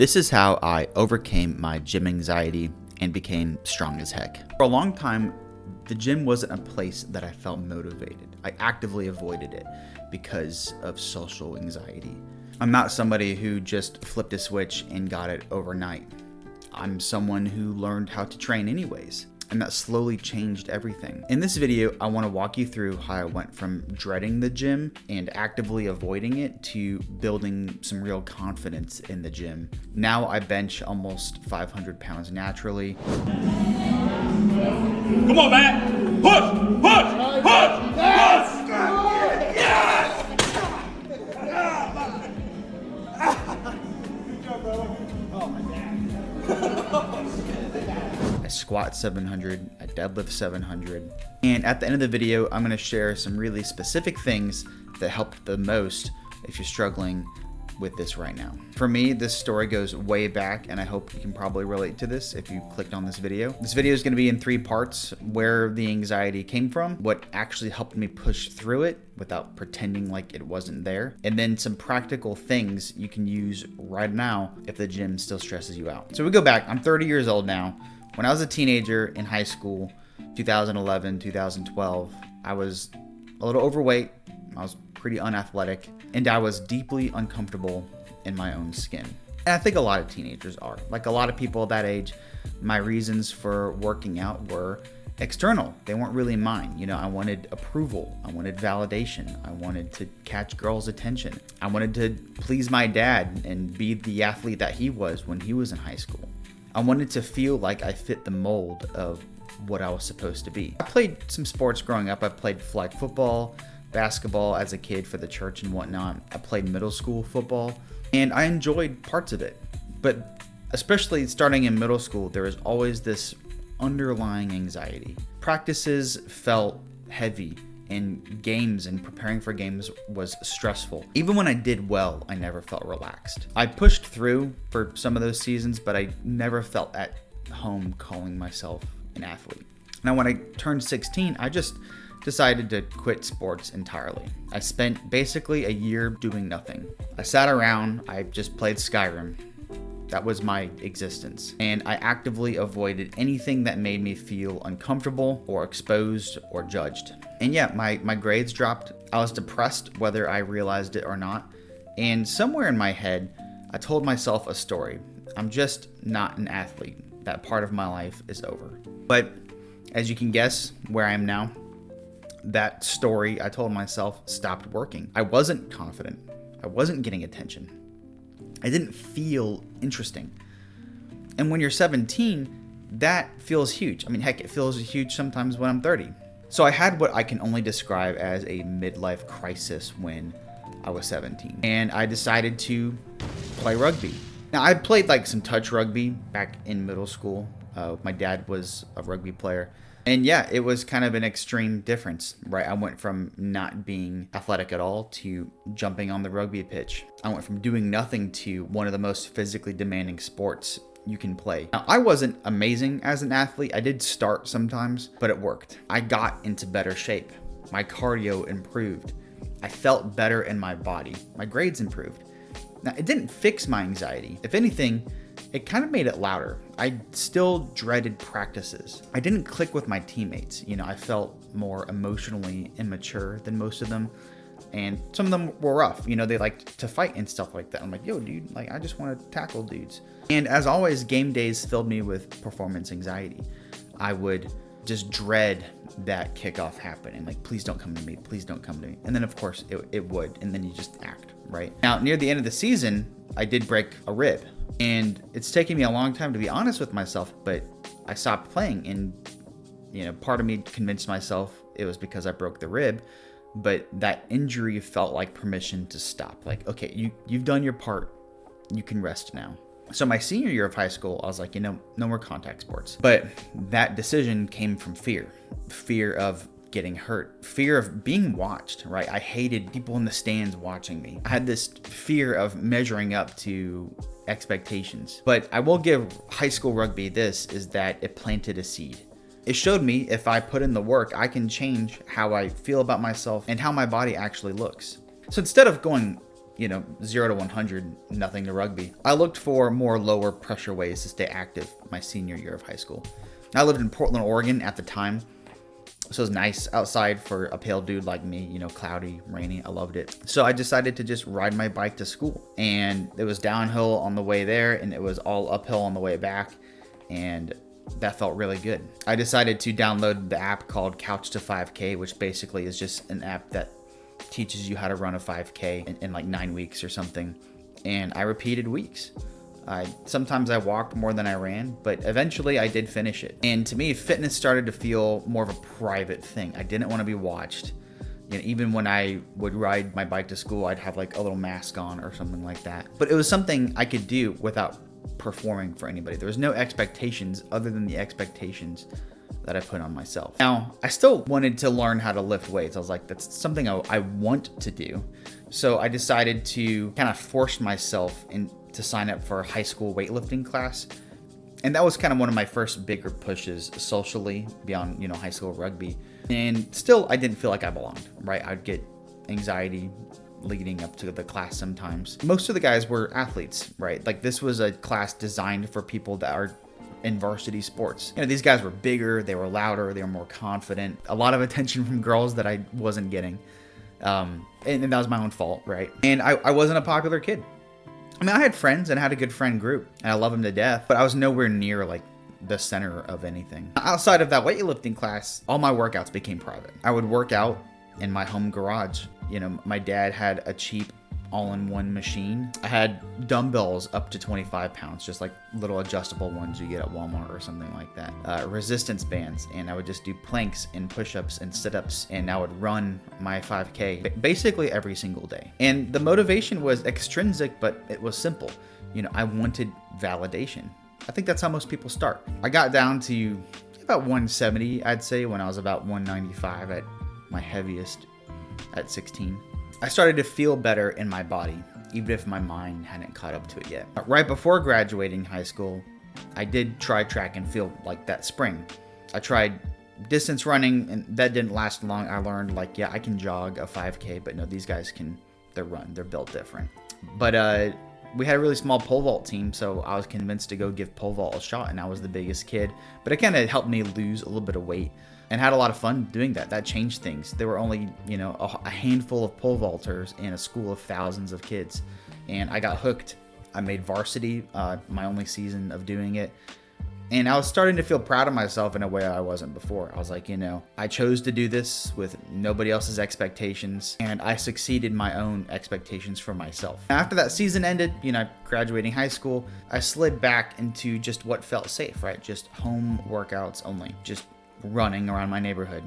This is how I overcame my gym anxiety and became strong as heck. For a long time, the gym wasn't a place that I felt motivated. I actively avoided it because of social anxiety. I'm not somebody who just flipped a switch and got it overnight. I'm someone who learned how to train anyways, and that slowly changed everything. In this video, I want to walk you through how I went from dreading the gym and actively avoiding it to building some real confidence in the gym. Now I bench almost 500 pounds naturally. Come on, man! Push! Push! Push! Yes! Yes! I squat 700, I deadlift 700. And at the end of the video, I'm gonna share some really specific things that helped the most if you're struggling with this right now. For me, this story goes way back, and I hope you can probably relate to this if you clicked on this video. This video is gonna be in 3 parts: where the anxiety came from, what actually helped me push through it without pretending like it wasn't there, and then some practical things you can use right now if the gym still stresses you out. So we go back, I'm 30 years old now. When I was a teenager in high school, 2011, 2012, I was a little overweight, I was pretty unathletic, and I was deeply uncomfortable in my own skin. And I think a lot of teenagers are. Like a lot of people that age, my reasons for working out were external. They weren't really mine. You know, I wanted approval. I wanted validation. I wanted to catch girls' attention. I wanted to please my dad and be the athlete that he was when he was in high school. I wanted to feel like I fit the mold of what I was supposed to be. I played some sports growing up. I played flag football, basketball as a kid for the church and whatnot. I played middle school football, and I enjoyed parts of it. But especially starting in middle school, there was always this underlying anxiety. Practices felt heavy, and games and preparing for games was stressful. Even when I did well, I never felt relaxed. I pushed through for some of those seasons, but I never felt at home calling myself an athlete. Now, when I turned 16, I just decided to quit sports entirely. I spent basically a year doing nothing. I sat around, I just played Skyrim. That was my existence. And I actively avoided anything that made me feel uncomfortable or exposed or judged. And yeah, my grades dropped. I was depressed whether I realized it or not. And somewhere in my head, I told myself a story. I'm just not an athlete. That part of my life is over. But as you can guess where I am now, that story I told myself stopped working. I wasn't confident. I wasn't getting attention. I didn't feel interesting. And when you're 17, that feels huge. I mean, heck, it feels huge sometimes when I'm 30. So I had what I can only describe as a midlife crisis when I was 17. And I decided to play rugby. Now, I played like some touch rugby back in middle school. My dad was a rugby player. And yeah, it was kind of an extreme difference, right? I went from not being athletic at all to jumping on the rugby pitch. I went from doing nothing to one of the most physically demanding sports you can play. Now, I wasn't amazing as an athlete. I did start sometimes, but it worked. I got into better shape. My cardio improved. I felt better in my body. My grades improved. Now, it didn't fix my anxiety. If anything, it kind of made it louder. I still dreaded practices. I didn't click with my teammates. You know, I felt more emotionally immature than most of them. And some of them were rough. You know, they liked to fight and stuff like that. I'm like, yo, dude, like, I just want to tackle dudes. And as always, game days filled me with performance anxiety. I would just dread that kickoff happening. Like, please don't come to me. Please don't come to me. And then, of course, it would. And then you just act, right? Now, near the end of the season, I did break a rib. And it's taken me a long time to be honest with myself, but I stopped playing. And, you know, part of me convinced myself it was because I broke the rib, but that injury felt like permission to stop. Like, okay, you've done your part. You can rest now. So my senior year of high school, I was like, you know, no more contact sports. But that decision came from fear of getting hurt, fear of being watched, right? I hated people in the stands watching me. I had this fear of measuring up to expectations. But I will give high school rugby this, is that it planted a seed. It showed me if I put in the work, I can change how I feel about myself and how my body actually looks. So instead of going 0 to 100, nothing to rugby. I looked for more lower pressure ways to stay active my senior year of high school. I lived in Portland, Oregon at the time, so it was nice outside for a pale dude like me, cloudy, rainy. I loved it. So I decided to just ride my bike to school, and it was downhill on the way there and it was all uphill on the way back, and that felt really good. I decided to download the app called Couch to 5K, which basically is just an app that teaches you how to run a 5K in like 9 weeks or something. And I repeated weeks. Sometimes I walked more than I ran, but eventually I did finish it. And to me, fitness started to feel more of a private thing. I didn't want to be watched. Even when I would ride my bike to school, I'd have like a little mask on or something like that. But it was something I could do without performing for anybody. There was no expectations other than the expectations that I put on myself. Now, I still wanted to learn how to lift weights. I was like, that's something I want to do. So I decided to kind of force myself to sign up for a high school weightlifting class. And that was kind of one of my first bigger pushes socially beyond, high school rugby. And still, I didn't feel like I belonged, right? I'd get anxiety leading up to the class sometimes. Most of the guys were athletes, right? Like this was a class designed for people that are in varsity sports. These guys were bigger, they were louder, they were more confident. A lot of attention from girls that I wasn't getting. And that was my own fault, right? And I wasn't a popular kid. I mean, I had friends and I had a good friend group and I love them to death, but I was nowhere near like the center of anything. Outside of that weightlifting class, all my workouts became private. I would work out in my home garage. My dad had a cheap all-in-one machine. I had dumbbells up to 25 pounds, just like little adjustable ones you get at Walmart or something like that. Resistance bands, and I would just do planks and push-ups and sit-ups, and I would run my 5K basically every single day. And the motivation was extrinsic, but it was simple. I wanted validation. I think that's how most people start. I got down to about 170, I'd say, when I was about 195 at my heaviest at 16. I started to feel better in my body, even if my mind hadn't caught up to it yet. Right before graduating high school, I did try track and field like that spring. I tried distance running and that didn't last long. I learned like, yeah, I can jog a 5K, but no, these guys they're built different. But we had a really small pole vault team, so I was convinced to go give pole vault a shot, and I was the biggest kid. But it kind of helped me lose a little bit of weight and had a lot of fun doing that. That changed things. There were only, a handful of pole vaulters in a school of thousands of kids, and I got hooked. I made varsity my only season of doing it. And I was starting to feel proud of myself in a way I wasn't before. I was like, I chose to do this with nobody else's expectations, and I succeeded my own expectations for myself. After that season ended, graduating high school, I slid back into just what felt safe, right? Just home workouts only, just running around my neighborhood,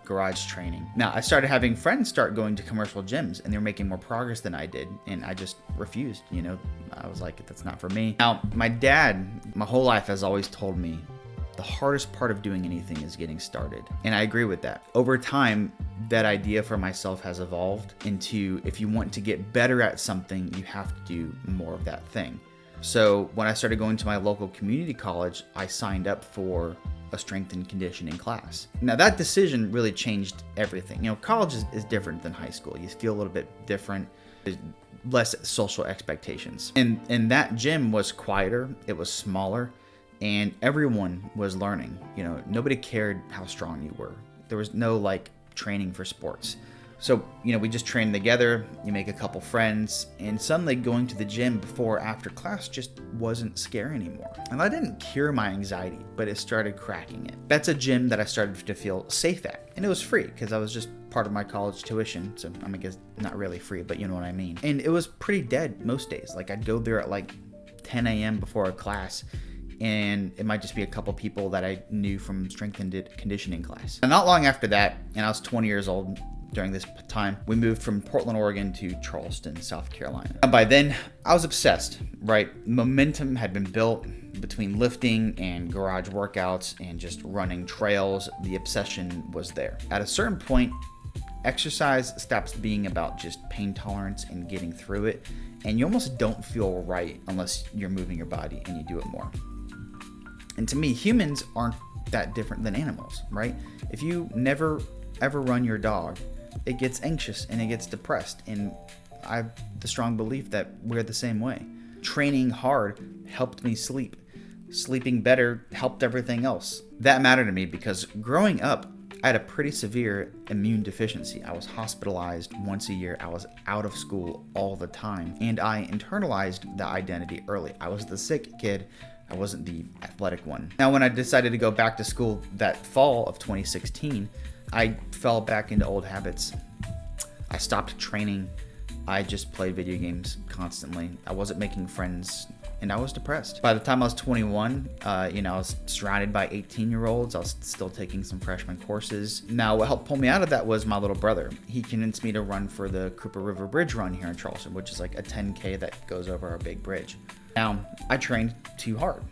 garage training. Now, I started having friends start going to commercial gyms, and they were making more progress than I did, and I just refused. I was like, that's not for me. Now, my dad, my whole life, has always told me the hardest part of doing anything is getting started, and I agree with that. Over time, that idea for myself has evolved into, if you want to get better at something, you have to do more of that thing. So when I started going to my local community college, I signed up for a strength and conditioning class. Now that decision really changed everything. College is different than high school. You feel a little bit different, less social expectations. And that gym was quieter, it was smaller, and everyone was learning. Nobody cared how strong you were. There was no training for sports. So, we just trained together, you make a couple friends, and suddenly going to the gym before or after class just wasn't scary anymore. And that didn't cure my anxiety, but it started cracking it. That's a gym that I started to feel safe at. And it was free because I was just part of my college tuition. So, I guess not really free, but you know what I mean. And it was pretty dead most days. I'd go there at 10 a.m. before a class, and it might just be a couple people that I knew from strength and conditioning class. And not long after that, and I was 20 years old, during this time, we moved from Portland, Oregon to Charleston, South Carolina. And by then, I was obsessed, right? Momentum had been built between lifting and garage workouts and just running trails. The obsession was there. At a certain point, exercise stops being about just pain tolerance and getting through it, and you almost don't feel right unless you're moving your body and you do it more. And to me, humans aren't that different than animals, right? If you never ever run your dog, it gets anxious and it gets depressed, and I have the strong belief that we're the same way. Training hard helped me sleep. Sleeping better helped everything else. That mattered to me because growing up, I had a pretty severe immune deficiency. I was hospitalized once a year. I was out of school all the time. And I internalized that identity early. I was the sick kid. I wasn't the athletic one. Now, when I decided to go back to school that fall of 2016, I fell back into old habits. I stopped training. I just played video games constantly. I wasn't making friends, and I was depressed. By the time I was 21, I was surrounded by 18-year-olds. I was still taking some freshman courses. Now, what helped pull me out of that was my little brother. He convinced me to run for the Cooper River Bridge run here in Charleston, which is like a 10K that goes over our big bridge. Now, I trained too hard.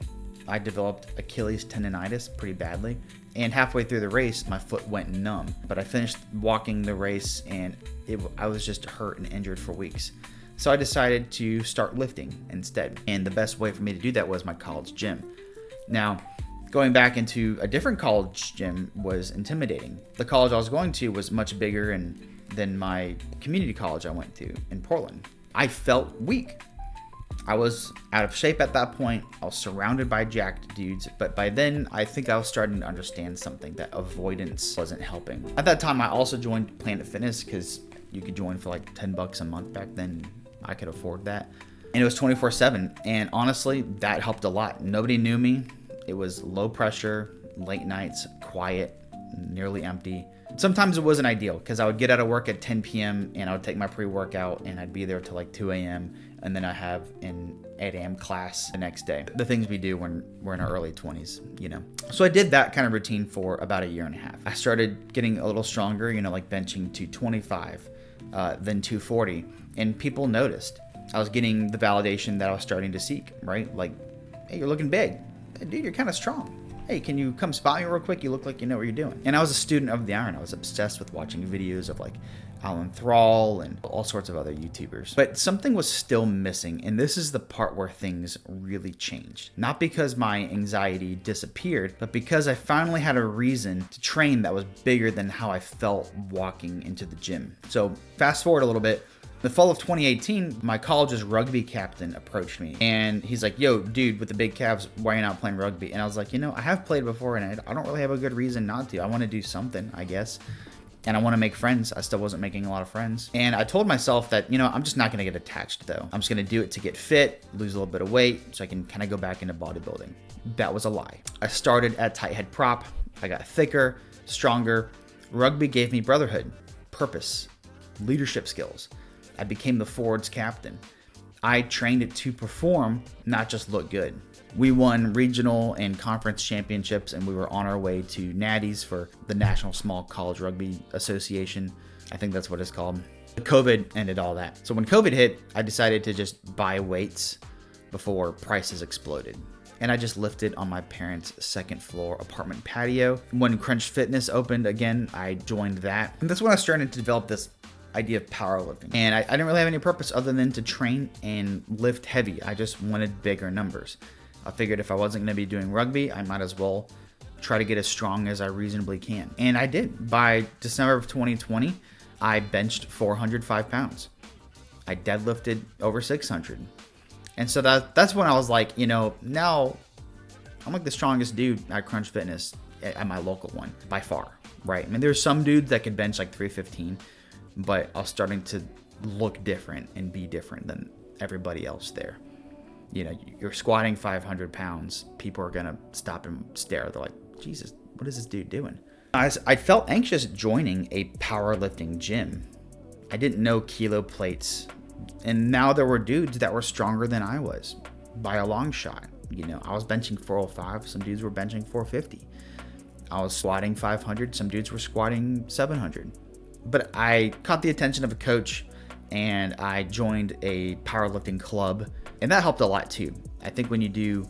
I developed Achilles tendonitis pretty badly, and halfway through the race, my foot went numb. But I finished walking the race, and I was just hurt and injured for weeks. So I decided to start lifting instead. And the best way for me to do that was my college gym. Now, going back into a different college gym was intimidating. The college I was going to was much bigger than my community college I went to in Portland. I felt weak. I was out of shape at that point. I was surrounded by jacked dudes, but by then I think I was starting to understand something, that avoidance wasn't helping. At that time, I also joined Planet Fitness because you could join for like $10 a month back then. I could afford that. And it was 24/7. And honestly, that helped a lot. Nobody knew me. It was low pressure, late nights, quiet, nearly empty. Sometimes it wasn't ideal because I would get out of work at 10 p.m. and I would take my pre-workout and I'd be there till like 2 a.m. and then I have an 8 a.m. class the next day. The things we do when we're in our early 20s, So I did that kind of routine for about a year and a half. I started getting a little stronger, like benching 225, then 240, and people noticed. I was getting the validation that I was starting to seek, right? Like, hey, you're looking big. Hey, dude, you're kind of strong. Hey, can you come spot me real quick? You look like you know what you're doing. And I was a student of the iron. I was obsessed with watching videos of like Alan Thrall and all sorts of other YouTubers. But something was still missing, and this is the part where things really changed. Not because my anxiety disappeared, but because I finally had a reason to train that was bigger than how I felt walking into the gym. So fast forward a little bit. The fall of 2018, my college's rugby captain approached me and he's like, yo, dude, with the big calves, why are you not playing rugby? And I was like, I have played before and I don't really have a good reason not to. I want to do something, I guess. And I want to make friends. I still wasn't making a lot of friends. And I told myself that, I'm just not going to get attached though. I'm just going to do it to get fit, lose a little bit of weight so I can kind of go back into bodybuilding. That was a lie. I started at tight head prop. I got thicker, stronger. Rugby gave me brotherhood, purpose, leadership skills. I became the forwards captain. I trained it to perform, not just look good. We won regional and conference championships, and we were on our way to natties for the National Small College Rugby Association. I think that's what it's called. COVID ended all that. So when COVID hit, I decided to just buy weights before prices exploded. And I just lifted on my parents' second floor apartment patio. When Crunch Fitness opened again, I joined that. And that's when I started to develop this idea of powerlifting. And I didn't really have any purpose other than to train and lift heavy. I just wanted bigger numbers. I figured if I wasn't going to be doing rugby, I might as well try to get as strong as I reasonably can. And I did. By December of 2020, I benched 405 pounds. I deadlifted over 600. And so that's when I was like, now I'm like the strongest dude at Crunch Fitness at my local one by far, right? I mean, there's some dudes that could bench like 315, but I was starting to look different and be different than everybody else there. You're squatting 500 pounds. People are going to stop and stare. They're like, Jesus, what is this dude doing? I felt anxious joining a powerlifting gym. I didn't know kilo plates. And now there were dudes that were stronger than I was by a long shot. I was benching 405. Some dudes were benching 450. I was squatting 500. Some dudes were squatting 700. But I caught the attention of a coach and I joined a powerlifting club, and that helped a lot too. I think when you do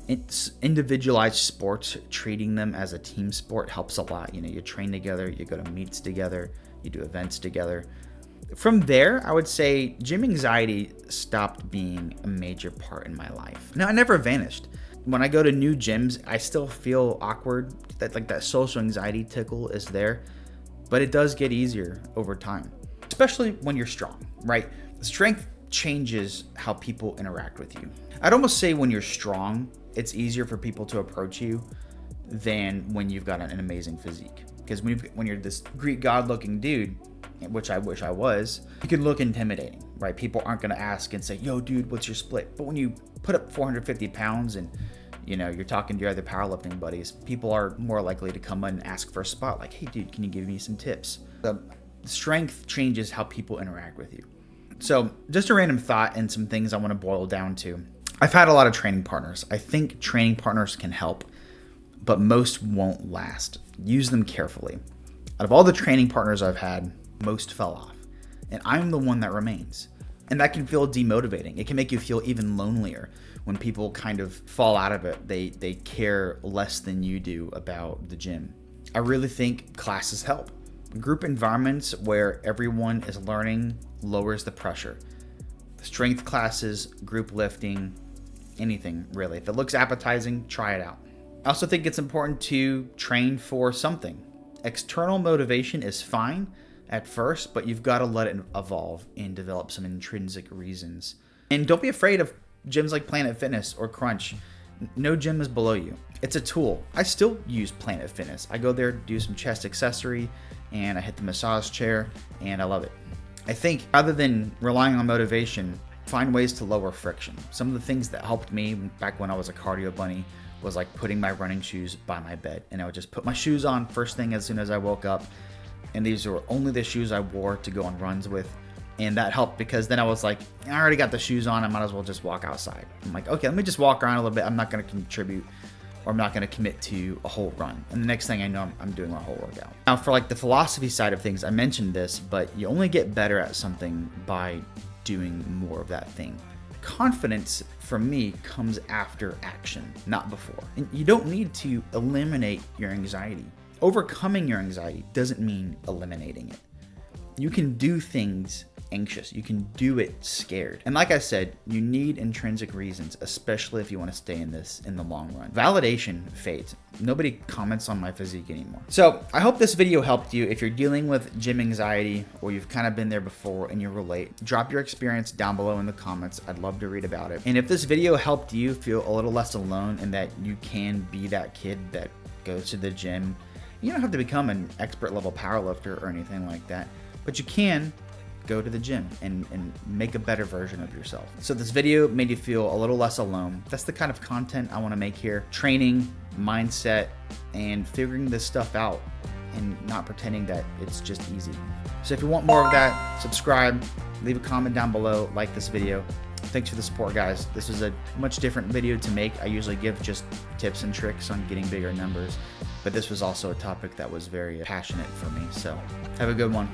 individualized sports, treating them as a team sport helps a lot. You train together, you go to meets together, you do events together. From there, I would say gym anxiety stopped being a major part in my life. Now, it never vanished. When I go to new gyms, I still feel awkward. That social anxiety tickle is there. But it does get easier over time, especially when you're strong, right? Strength changes how people interact with you. I'd almost say when you're strong, it's easier for people to approach you than when you've got an amazing physique. Because when you're this Greek god looking dude, which I wish I was, you can look intimidating, right? People aren't going to ask and say, yo dude, what's your split? But when you put up 450 pounds and you're talking to your other powerlifting buddies, people are more likely to come in and ask for a spot, like, hey dude, can you give me some tips? The strength changes how people interact with you. So just a random thought and some things I want to boil down to. I've had a lot of training partners. I think training partners can help, but most won't last. Use them carefully. Out of all the training partners I've had, most fell off, and I'm the one that remains. And that can feel demotivating. It can make you feel even lonelier when people kind of fall out of it. They care less than you do about the gym. I really think classes help. Group environments where everyone is learning lowers the pressure. Strength classes, group lifting, anything really. If it looks appetizing, try it out. I also think it's important to train for something. External motivation is fine at first, but you've got to let it evolve and develop some intrinsic reasons. And don't be afraid of gyms like Planet Fitness or Crunch. No gym is below you. It's a tool. I still use Planet Fitness. I go there to do some chest accessory and I hit the massage chair and I love it. I think rather than relying on motivation, find ways to lower friction. Some of the things that helped me back when I was a cardio bunny was like putting my running shoes by my bed, and I would just put my shoes on first thing as soon as I woke up. And these were only the shoes I wore to go on runs with. And that helped because then I was like, I already got the shoes on. I might as well just walk outside. I'm like, okay, let me just walk around a little bit. I'm not going to contribute or I'm not going to commit to a whole run. And the next thing I know, I'm doing my whole workout. Now for like the philosophy side of things, I mentioned this, but you only get better at something by doing more of that thing. Confidence for me comes after action, not before. And you don't need to eliminate your anxiety. Overcoming your anxiety doesn't mean eliminating it. You can do things anxious. You can do it scared. And like I said, you need intrinsic reasons, especially if you want to stay in this in the long run. Validation fades. Nobody comments on my physique anymore. So I hope this video helped you. If you're dealing with gym anxiety or you've kind of been there before and you relate, drop your experience down below in the comments. I'd love to read about it. And if this video helped you feel a little less alone and that you can be that kid that goes to the gym, you don't have to become an expert level powerlifter or anything like that, but you can go to the gym and make a better version of yourself. So this video made you feel a little less alone. That's the kind of content I want to make here. Training, mindset, and figuring this stuff out and not pretending that it's just easy. So if you want more of that, subscribe, leave a comment down below, like this video. Thanks for the support, guys. This was a much different video to make. I usually give just tips and tricks on getting bigger numbers, but this was also a topic that was very passionate for me. So have a good one.